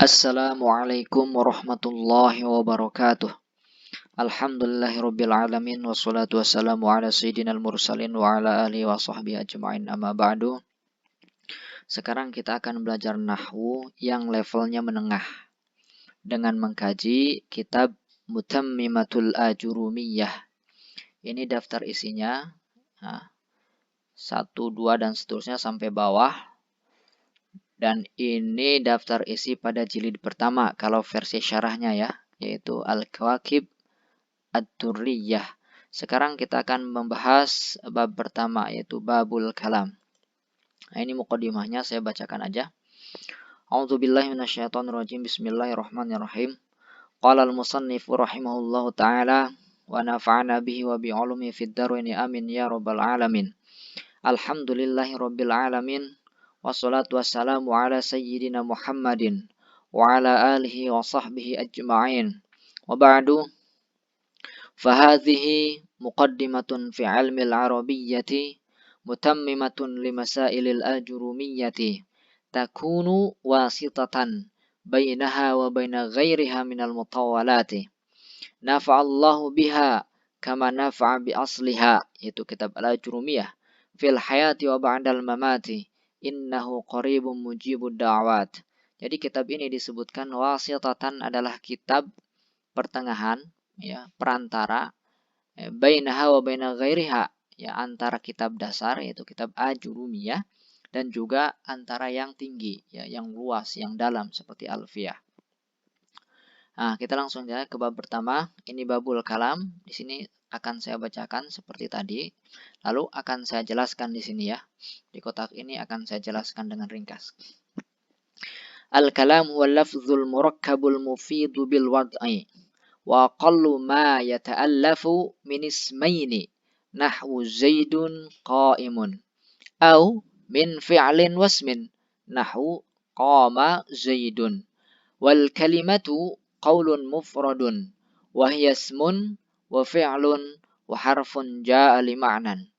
Assalamualaikum warahmatullahi wabarakatuh. Alhamdulillahirabbil alamin wassalatu wassalamu ala sayyidinal mursalin wa ala alihi wa sahbihi ajma'in amma ba'du. Sekarang kita akan belajar nahwu yang levelnya menengah dengan mengkaji kitab Mutammimatul Ajurumiyah. Ini daftar isinya 1, 2 dan seterusnya sampai bawah. Dan ini daftar isi pada jilid pertama kalau versi syarahnya ya, yaitu Al-Kawakib Ad-Durriyah. Sekarang kita akan membahas bab pertama yaitu Babul Kalam. Nah, ini mukadimahnya saya bacakan aja. A'udzubillahi minasyaitonirrajim. Bismillahirrahmanirrahim. Qala al-musannifu rahimahullahu taala wa nafa'ana bihi wa bi 'ulumi fid daraini amin ya rabbal alamin. Alhamdulillahi rabbil alamin. Wassalatu wassalamu ala sayyidina Muhammadin wa ala alihi wa sahbihi ajma'in. Wa ba'du, fahadhihi muqaddimatun fi ilmi al-arabiyyati mutammimatun limasailil ajrumiyyati takunu wasitatan bainaha wa baina ghairiha minal mutawwalati nafa'allahu biha kama nafa'a bi asliha, yaitu kitab al-ajrumiyah, fil hayati wa ba'dal mamati innahu qaribun mujibud da'wat. Jadi kitab ini disebutkan wasitatan adalah kitab pertengahan, ya, perantara, bainaha wa baina ghairiha, ya, antara kitab dasar yaitu kitab Ajurumiyah dan juga antara yang tinggi, ya, yang luas, yang dalam seperti Alfiyah. Nah, kita langsung aja ke bab pertama. Ini babul kalam. Di sini akan saya bacakan seperti tadi. Lalu akan saya jelaskan di sini ya. Di kotak ini akan saya jelaskan dengan ringkas. Al-kalam huwa lafzul murakkabul mufidu bil wad'i wa aqallu ma yata'allafu min ismaini nahwu zaidun qa'imun au min fi'lin wasmin nahwu qama zaidun wal kalimatu qaulun mufradun wa hiya ismun wa fi'lun wa harfun jaa'a li ma'nan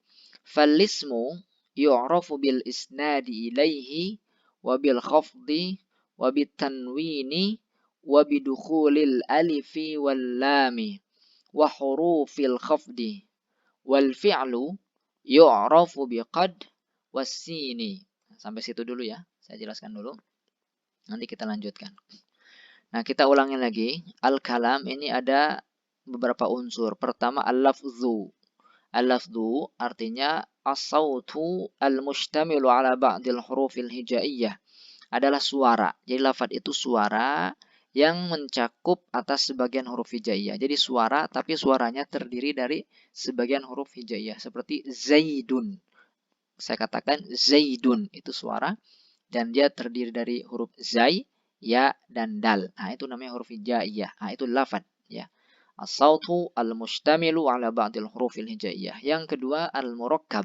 fal ismu yu'rafu bil isnadi ilaihi wa bil khafdi wa bit tanwini wa bidukhulil alifi wal lami wa hurufil khafdi wal fi'lu yu'rafu biqad was sini. Sampai situ dulu ya, saya jelaskan dulu, nanti kita lanjutkan. Nah, kita ulangi lagi. Al-kalam ini ada beberapa unsur. Pertama, al-lafzu. Al-lafzu artinya as-sautu al-mustamilu ala ba'dil hurufil hijaiyah. Adalah suara. Jadi lafaz itu suara yang mencakup atas sebagian huruf hijaiyah. Jadi suara, tapi suaranya terdiri dari sebagian huruf hijaiyah. Seperti Zaidun. Saya katakan Zaidun itu suara. Dan dia terdiri dari huruf Zai, Ya, dan Dal. Nah, itu namanya huruf hijaiyah. Nah, itu lafaz. Ya. As-sautu al-mustamilu ala ba'dil hurufil hijaiyah. Yang kedua, al-murakkab.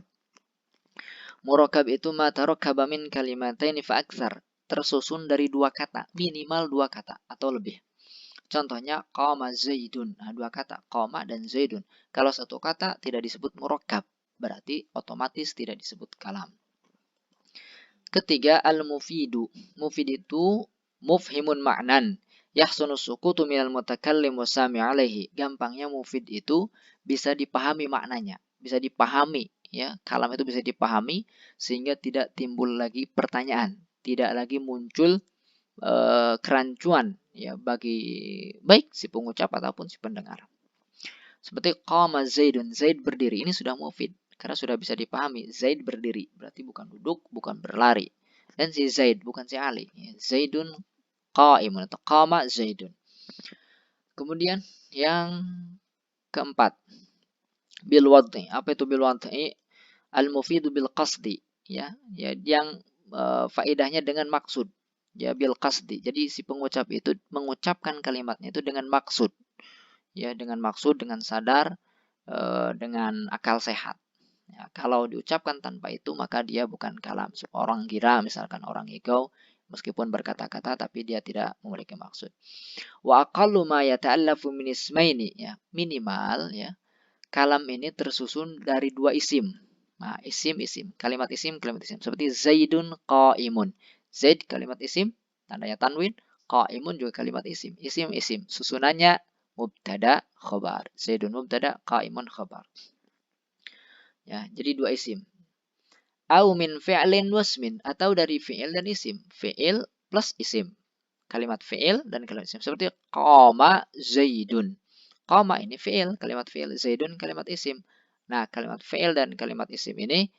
Murakkab itu ma tarakkaba min kalimataini fa aktsar. Tersusun dari dua kata, minimal dua kata atau lebih. Contohnya qama zaidun. Nah, dua kata, qama dan zaidun. Kalau satu kata tidak disebut murakkab, berarti otomatis tidak disebut kalam. Ketiga, al-mufidu. Mufid itu mufhimun ma'nan. Yahsunu sukutu minal mutakallim wa sami alaihi. Gampangnya mufid itu bisa dipahami maknanya, bisa dipahami, ya. Kalam itu bisa dipahami sehingga tidak timbul lagi pertanyaan, tidak lagi muncul kerancuan, ya, bagi baik si pengucap ataupun si pendengar. Seperti qama Zaidun, Zaid berdiri. Ini sudah mufid karena sudah bisa dipahami. Zaid berdiri, berarti bukan duduk, bukan berlari. Dan si Zaid, bukan si Ali. Zaidun qa'imun atau qama Zaidun. Kemudian yang keempat, bil wad'i. Apa itu bil wad'i? Al-mufidu bil qasdi, ya, yang faedahnya dengan maksud. Ya, bil qasdi. Jadi si pengucap itu mengucapkan kalimatnya itu dengan maksud. Ya, dengan maksud, dengan sadar, dengan akal sehat. Ya, kalau diucapkan tanpa itu maka dia bukan kalam. Orang gira, misalkan orang ego, meskipun berkata-kata tapi dia tidak memiliki maksud. Wa aqallu ma yata'allafu min ismaini, ya, minimal, ya, kalam ini tersusun dari dua isim. Nah, isim, kalimat isim. Seperti Zaidun qa'imun. Zaid kalimat isim, tandanya tanwin. Qaimun juga kalimat isim. Isim. Susunannya mubtada khobar. Zaidun mubtada, qaimun khobar. Ya, jadi dua isim. Au min fi'lin wasmin, atau dari fi'il dan isim. Fi'il plus isim. Kalimat fi'il dan kalimat isim. Seperti qama zaidun. Qama ini fi'il, kalimat fi'il. Zaidun kalimat isim. Nah, kalimat fi'il dan kalimat isim ini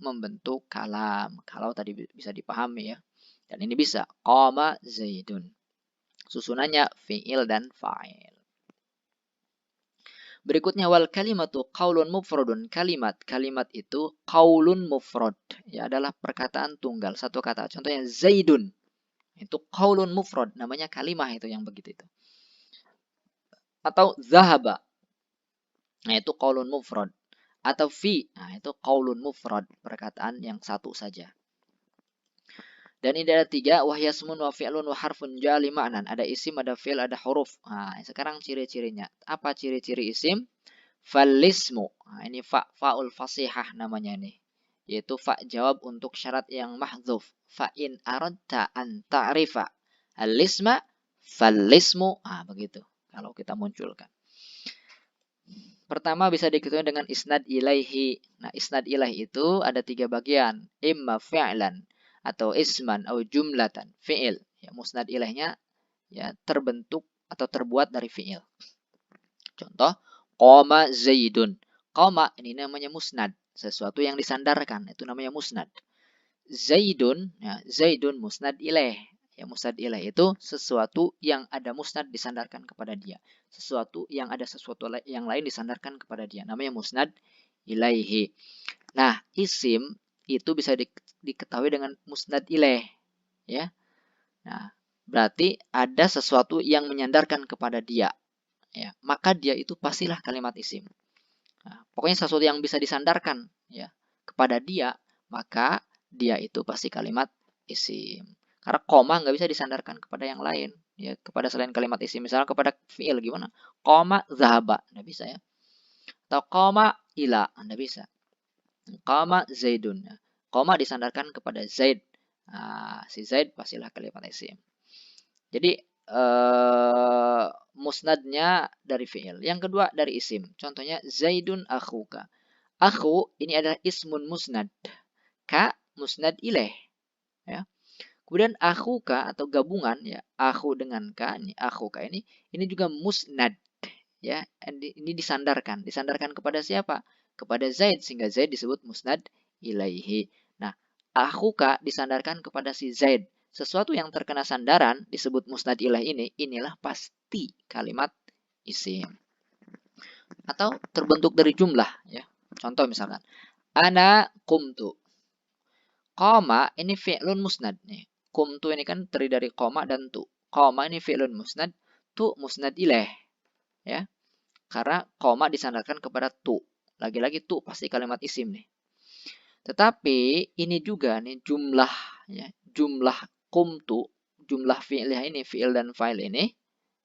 membentuk kalam. Kalau tadi bisa dipahami ya. Dan ini bisa. Qama zaidun. Susunannya fi'il dan fa'il. Berikutnya wal kalimatu qaulun mufradun. Kalimat itu qaulun mufrad. Ya, adalah perkataan tunggal, satu kata. Contohnya zaidun. Itu qaulun mufrad, namanya kalimah itu yang begitu itu. Atau zahaba. Nah, itu qaulun mufrad. Atau fi. Nah, itu qaulun mufrad, perkataan yang satu saja. Dan ini ada tiga, wahyasmun wa fi'lun wa harfun jali ma'nan. Ada isim, ada fi'il, ada huruf. Nah, sekarang ciri-cirinya. Apa ciri-ciri isim? Falismu. Nah, ini fa'ul fasihah namanya ini. Yaitu fa jawab untuk syarat yang mahdzuf. Fa in aradta an ta'rifa al-isma falismu. Ah, begitu. Kalau kita munculkan. Pertama bisa diketahui dengan isnad ilaihi. Nah, isnad ilaihi itu ada tiga bagian. Imma fi'lan atau isman atau jumlatan. Fi'il. Ya, musnad ilaihnya ya terbentuk atau terbuat dari fi'il. Contoh, qama zaidun. Qama ini namanya musnad, sesuatu yang disandarkan, itu namanya musnad. Zaidun, ya, zaidun musnad ilaih. Ya, musnad ilaih itu sesuatu yang ada musnad disandarkan kepada dia. Sesuatu yang ada sesuatu yang lain disandarkan kepada dia. Namanya musnad ilaihi. Nah, isim itu bisa diketahui dengan musnad ilaih. Ya. Nah, berarti ada sesuatu yang menyandarkan kepada dia. Ya, maka dia itu pastilah kalimat isim. Nah, pokoknya sesuatu yang bisa disandarkan ya kepada dia, maka dia itu pasti kalimat isim. Karena koma nggak bisa disandarkan kepada yang lain, ya kepada selain kalimat isim. Misalnya kepada fiil gimana? Koma zahaba, nggak bisa ya. Atau koma ila, nggak bisa. Koma zaidun, koma disandarkan kepada zaid. Nah, si zaid pastilah kalimat isim. Jadi musnadnya dari fi'il. Yang kedua dari isim. Contohnya Zaidun akhuka. Akhu ini adalah ismun musnad. Ka musnad ilaih. Ya. Kemudian akhuka atau gabungan ya, akhu dengan ka, ini akhuka ini juga musnad. Ya, ini disandarkan. Disandarkan kepada siapa? Kepada Zaid sehingga Zaid disebut musnad ilaihi. Nah, akhuka disandarkan kepada si Zaid. Sesuatu yang terkena sandaran disebut musnad ilaih inilah pasti kalimat isim. Atau terbentuk dari jumlah ya. Contoh misalkan ana kumtu. Qama ini fi'lun musnad nih. Kumtu ini kan terdiri dari koma dan tu. Qama ini fi'lun musnad, tu musnad ilaih ya. Karena koma disandarkan kepada tu. Lagi-lagi tu pasti kalimat isim nih. Tetapi ini juga nih jumlah ya, jumlah kumtu, jumlah fi'ilnya ini, fi'il dan fa'il ini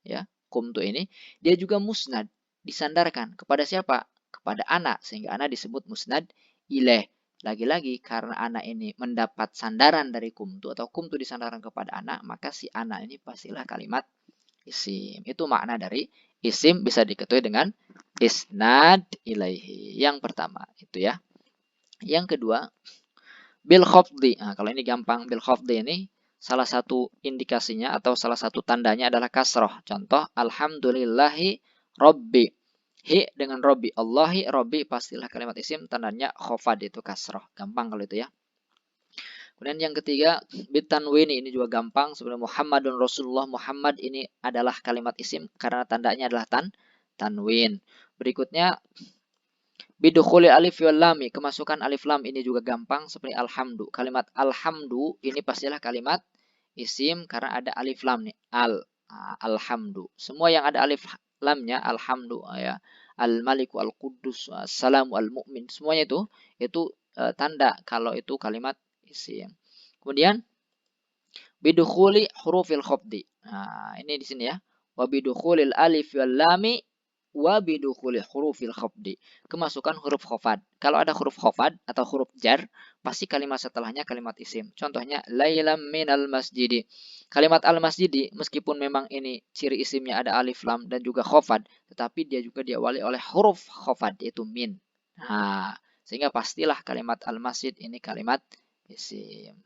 ya, kumtu ini dia juga musnad, disandarkan kepada siapa? Kepada anak, sehingga anak disebut musnad ilaih. Lagi-lagi karena anak ini mendapat sandaran dari kumtu atau kumtu disandarkan kepada anak, maka si anak ini pastilah kalimat isim. Itu makna dari isim bisa diketahui dengan isnad ilaihi. Yang pertama itu ya. Yang kedua, bil khafdi. Nah, kalau ini gampang, bil khafdi ini salah satu indikasinya atau salah satu tandanya adalah kasroh. Contoh, alhamdulillahi robbi. Hi dengan robbi. Allahi robbi pastilah kalimat isim, tandanya khafad itu kasroh. Gampang kalau itu ya. Kemudian yang ketiga, bitanwin ini juga gampang. Sebenarnya Muhammadun Rasulullah, Muhammad ini adalah kalimat isim karena tandanya adalah tanwin. Berikutnya, bidukhuli alif wal lami, kemasukan alif lam ini juga gampang seperti alhamdu. Kalimat alhamdu ini pastilah kalimat isim karena ada alif lam nih. Alhamdu. Semua yang ada alif lamnya alhamdu ya. Al-Maliku, Al-Quddus, As-Salamu, Al-Mu'min, semuanya itu tanda kalau itu kalimat isim. Kemudian bidukhuli hurufil khafdi. Nah, ini di sini ya. Wa bidukhulil alif wal lami wa bidukhuli hurufil khafdi. Kemasukan huruf khafad. Kalau ada huruf khafad atau huruf jar, pasti kalimat setelahnya kalimat isim. Contohnya lailam minal masjidi. Kalimat al-masjidi meskipun memang ini ciri isimnya ada alif lam dan juga khofad, tetapi dia juga diawali oleh huruf khofad yaitu min. Nah, sehingga pastilah kalimat al-masjid ini kalimat isim.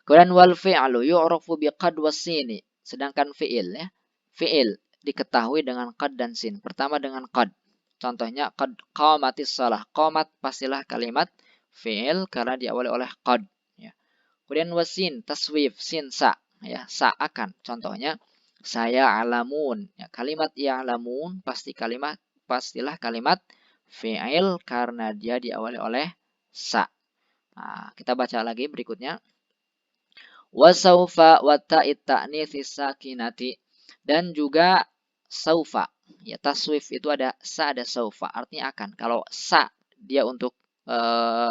Kemudian wal fi'lu yu'rafu biqad wasini. Sedangkan fi'il ya. Fi'il diketahui dengan qad dan sin. Pertama dengan qad. Contohnya qad qamatis shalah. Qamat pastilah kalimat fi'il karena diawali oleh qad ya. Kemudian wasin taswif sin sa ya, sa akan. Contohnya saya alamun ya, kalimat ya'lamun pastilah kalimat fi'il karena dia diawali oleh sa. Nah, kita baca lagi berikutnya. Wasaufa wa ta'it ta'nitsis sakinati, dan juga saufa ya, taswif itu ada sa ada saufa artinya akan. Kalau sa dia untuk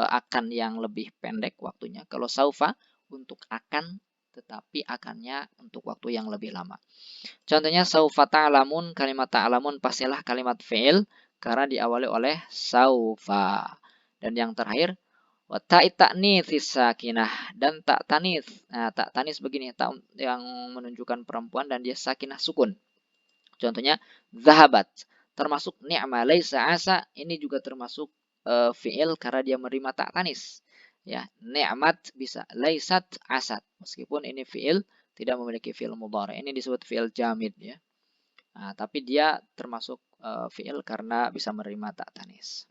akan yang lebih pendek waktunya, kalau saufa untuk akan tetapi akannya untuk waktu yang lebih lama. Contohnya saufa ta'lamun, kalimat ta'lamun pastilah kalimat fi'il karena diawali oleh saufa. Dan yang terakhir wa ta'it ta'nits sakinah, dan tak tanis. Nah, tak tanis begini, tak yang menunjukkan perempuan dan dia sakinah sukun. Contohnya zahabat, termasuk ni'ma. Laisa asa, ini juga termasuk fi'il karena dia menerima tak tanis. Ya, ni'mat bisa, laisat asat. Meskipun ini fi'il tidak memiliki fi'il mudhari. Ini disebut fi'il jamid ya. Nah, tapi dia termasuk fi'il karena bisa menerima tak tanis.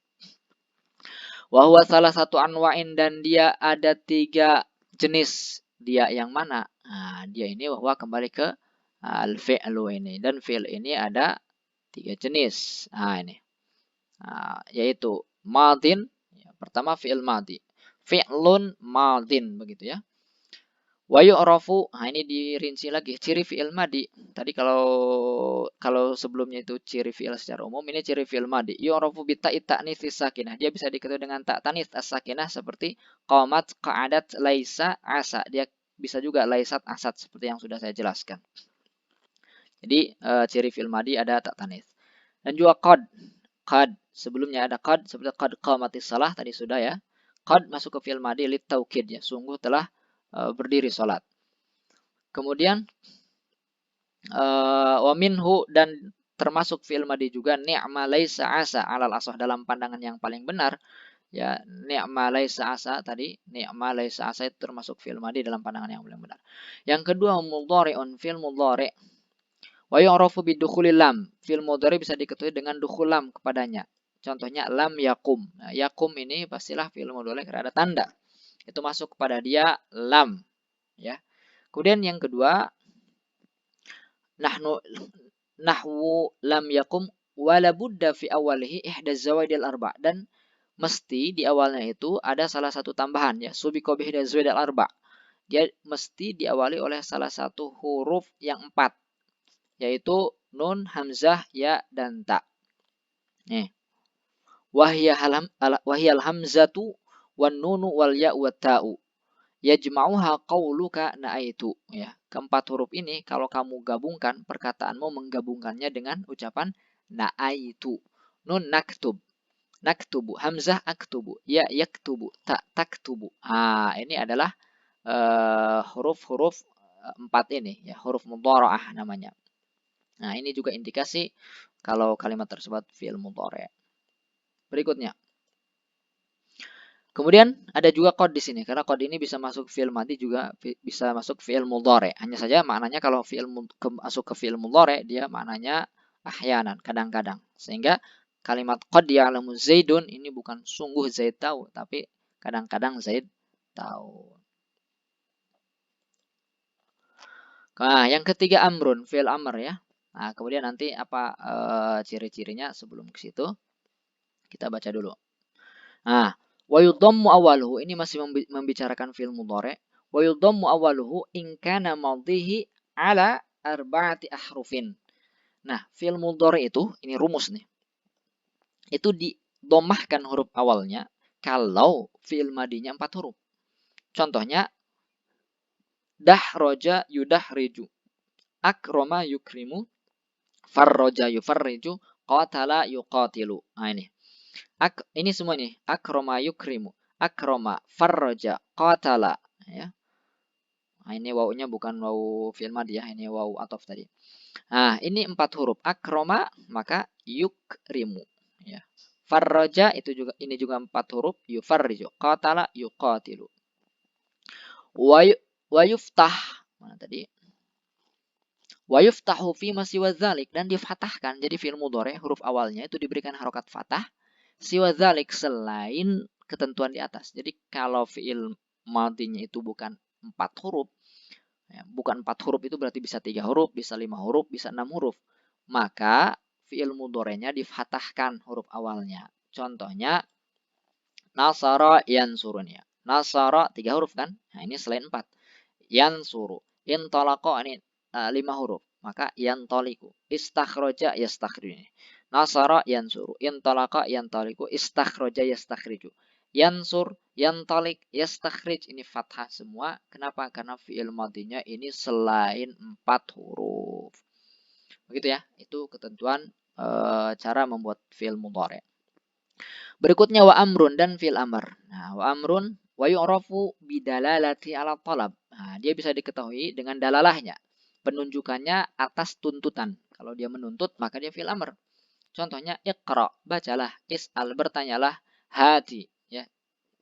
Wahwa salah satu anwa'in, dan dia ada 3 jenis. Dia yang mana? Nah, dia ini wahwa kembali ke al-fi'lu ini. Dan fi'il ini ada 3 jenis. Nah, ini. Nah, yaitu madin. Pertama fi'il madi. Fi'lun madin begitu ya. Wa yu'rafu, nah ini dirinci lagi ciri fi'il madi. Tadi kalau sebelumnya itu ciri fi'il secara umum, ini ciri fi'il madi. Yu'rafu bi ta'it ta'nitsis sakinah. Dia bisa diketahui dengan tak tanis as-sakinah seperti qamat, qa'adat, laisa, asa. Dia bisa juga laisat, asat seperti yang sudah saya jelaskan. Jadi ciri fi'il madi ada tak tanis. Dan juga qad. Qad sebelumnya ada qad seperti qad qamatis shalah tadi sudah ya. Qad masuk ke fi'il madi lit taukid ya, sungguh telah berdiri salat. Kemudian wa minhu, dan termasuk fi'il madi juga ni'ma laisa asa alal asah, dalam pandangan yang paling benar ya. Ni'ma laisa asa tadi, ni'ma laisa asa itu termasuk fi'il madi dalam pandangan yang paling benar. Yang kedua mudhari'un, fi'il mudhari'. Wa yu'rafu bidukhulil lam, fi'il mudhari' bisa diketahui dengan dukhul lam kepadanya. Contohnya lam yakum. Nah, yakum ini pastilah fi'il mudhari' karena ada tanda. Itu masuk kepada dia lam ya. Kemudian yang kedua nahwu lam yakum wala budda fi awalihi ihda zawaidil arba', dan mesti di awalnya itu ada salah satu tambahan ya, subiqa bi ihda zawaidil arba'. Dia mesti diawali oleh salah satu huruf yang 4, yaitu nun, hamzah, ya, dan ta. Nih. Wahiyal hamzatu wan nunu wal ya wa ta'u. Yajma'uha qawluka na'aitu ya. Keempat huruf ini kalau kamu gabungkan, perkataanmu menggabungkannya dengan ucapan na'aitu. Nun naktub, naktubu, hamzah aktubu, ya yaktubu, ta taktubu. Ini adalah huruf-huruf 4 ini ya, huruf mudhara'ah namanya. Nah, ini juga indikasi kalau kalimat tersebut fi'il mudhari'. Berikutnya. Kemudian ada juga qad di sini, karena qad ini bisa masuk fi'il madi juga bisa masuk fi'il mudhari'. Hanya saja maknanya kalau masuk ke fi'il mudhari' dia maknanya ahyanan, kadang-kadang. Sehingga kalimat qad ya'lamu Zaidun ini bukan sungguh Zaid tahu, tapi kadang-kadang Zaid tahu. Nah, yang ketiga amrun, fi'il amr ya. Nah, kemudian nanti apa ciri-cirinya sebelum ke situ kita baca dulu. Nah, wa yudhammu awaluhu, ini masih membicarakan fi'il mudhari'. Wa yudhammu awaluhu in kana madhihi ala arba'ati ahrufin. Nah, fi'il mudhari' itu, ini rumus nih. Itu didomahkan huruf awalnya kalau fi'il madinya 4 huruf. Contohnya dahroja yudahriju, akroma yukrimu, farroja yufarriju, qatala yuqatilu. Nah, ini semua nih, akroma yukrimu, akroma, farroja, qatala ya. Nah, Nah, ini wawunya bukan wawu fi'il madhi ya, ini wawu ataf tadi. Nah, ini 4 huruf. Akroma maka yukrimu ya. Farraja itu juga, ini juga 4 huruf. Yufarriju. Qatala yuqatilu. Wa yuftah, mana tadi? Wa yuftahu fi ma siwa dzalik, dan difatahkan. Jadi fi'il mudhari huruf awalnya itu diberikan harokat fathah. Siwa dzalik, selain ketentuan di atas. Jadi kalau fi'il madhinya itu bukan 4 huruf, ya, bukan 4 huruf itu berarti bisa 3 huruf, bisa 5 huruf, bisa 6 huruf. Maka fi'il mudhari'nya difatahkan huruf awalnya. Contohnya nasara yansurun ya. Nasara 3 huruf kan? Nah, ini selain 4. Yansuru. Intalaqa ini 5 huruf. Maka yantaliku. Istakhraja yastakhriju. Nasara yansuru. Intalaqa yantaliku. Istakhraja yastakhriju. Yansur, yantalik, yastakhrij, ini fathah semua. Kenapa? Karena fi'il madhinya ini selain 4 huruf. Begitu ya. Itu ketentuan cara membuat fi'il mudhari'. Berikutnya wa amrun, dan fi'il amr. Nah, wa amrun wa yu'rafu bidalalati ala talab. Nah, dia bisa diketahui dengan dalalahnya. Penunjukannya atas tuntutan. Kalau dia menuntut, maka dia fi'il amr. Contohnya iqra, bacalah, is'al, bertanyalah, hati, ya,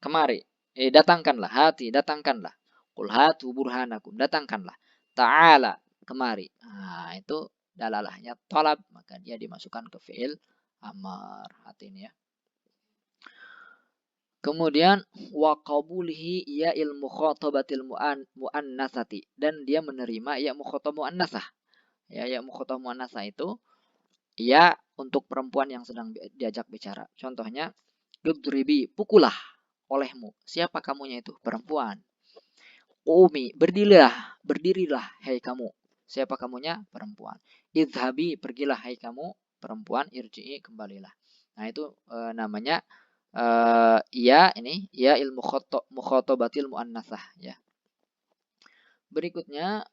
kemari, datangkanlah, hati, datangkanlah. Qul hatu burhanakum, datangkanlah. Ta'ala, kemari. Nah, itu dalalahnya talab, maka dia dimasukkan ke fi'il amr. Hati ini ya. Kemudian wa qabulihi ya ilmu khotobatil muannatsati, dan dia menerima ya mukhatab muannatsah. Ya mukhatab muannatsah itu ya untuk perempuan yang sedang diajak bicara. Contohnya idribi, pukulah olehmu. Siapa kamunya itu? Perempuan. Umi, berdirilah hai kamu. Siapa kamunya? Perempuan. Idhabi, pergilah hai kamu. Perempuan. Irji'i, kembalilah. Nah, itu namanya ya ini ya ilmu mukhatabatil muannatsah ya. Berikutnya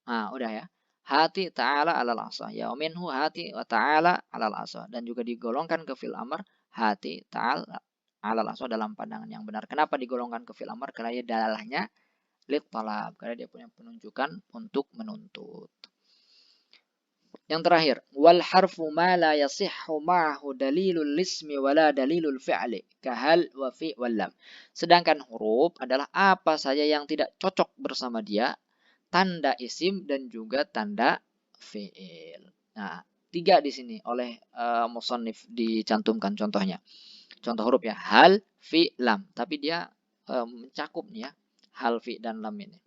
udah ya. Hati ta'ala alal asa. Ya minhu hati wa ta'ala alal asa, dan juga digolongkan ke fi'il amr hati ta'ala alal asa dalam pandangan yang benar. Kenapa digolongkan ke fi'il amr? Karena dia dalalahnya lit talab, karena dia punya penunjukan untuk menuntut. Yang terakhir, wal harfu ma la yasihhu ma'ahu dalilul ismi wala dalilul fi'li kahal wa fi wal lam. Sedangkan huruf adalah apa saja yang tidak cocok bersama dia, tanda isim dan juga tanda fi'il. Nah, 3 di sini oleh musannif dicantumkan contohnya. Contoh huruf ya, hal, fi, lam. Tapi dia mencakup nih ya, hal, fi, dan lam ini.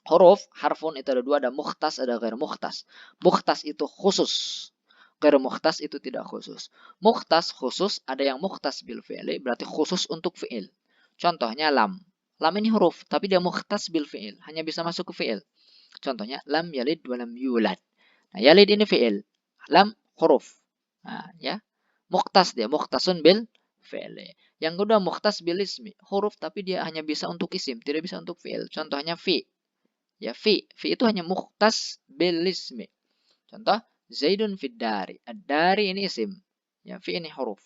Huruf, harfun itu ada 2, ada mukhtas, ada ghair mukhtas. Mukhtas itu khusus. Ghair mukhtas itu tidak khusus. Mukhtas khusus, ada yang mukhtas bil fi'li, berarti khusus untuk fi'il. Contohnya lam. Lam ini huruf, tapi dia mukhtas bil fi'il, hanya bisa masuk ke fi'il. Contohnya lam yalid wa lam yulad. Nah, yalid ini fi'il, lam huruf. Nah, ya. Mukhtas dia, mukhtasun bil fi'li. Yang kedua mukhtas bil ismi, huruf tapi dia hanya bisa untuk isim, tidak bisa untuk fi'il. Contohnya fi. Ya, fi itu hanya mukhtas bil ismi. Contoh Zaidun fid dari. Ad-dari ini isim. Ya, fi ini huruf.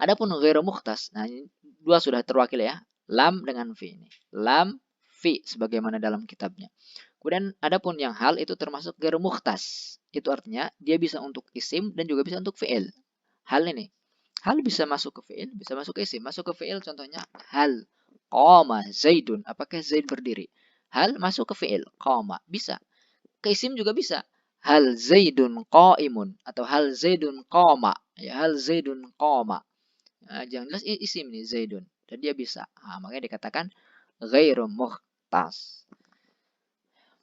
Adapun ghairu mukhtas, nah ini 2 sudah terwakil ya. Lam dengan fi ini. Lam, fi sebagaimana dalam kitabnya. Kemudian adapun yang hal itu termasuk ghairu mukhtas. Itu artinya dia bisa untuk isim dan juga bisa untuk fi'il. Hal ini. Hal bisa masuk ke fi'il, bisa masuk ke isim. Masuk ke fi'il contohnya hal qama Zaidun. Apakah Zaid berdiri? Hal masuk ke fi'il, qama, bisa. Ke isim juga bisa. Hal Zaidun qaimun atau hal Zaidun qama. Ya, hal Zaidun qama. Nah, yang jelas isim nih Zaidun, dan dia bisa. Nah, makanya dikatakan ghairu mukhtas.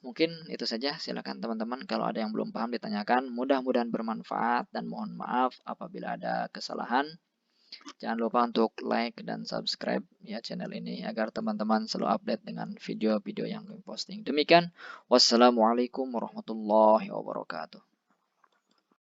Mungkin itu saja. Silakan teman-teman kalau ada yang belum paham ditanyakan. Mudah-mudahan bermanfaat dan mohon maaf apabila ada kesalahan. Jangan lupa untuk like dan subscribe ya channel ini agar teman-teman selalu update dengan video-video yang kami posting. Demikian, wassalamualaikum warahmatullahi wabarakatuh.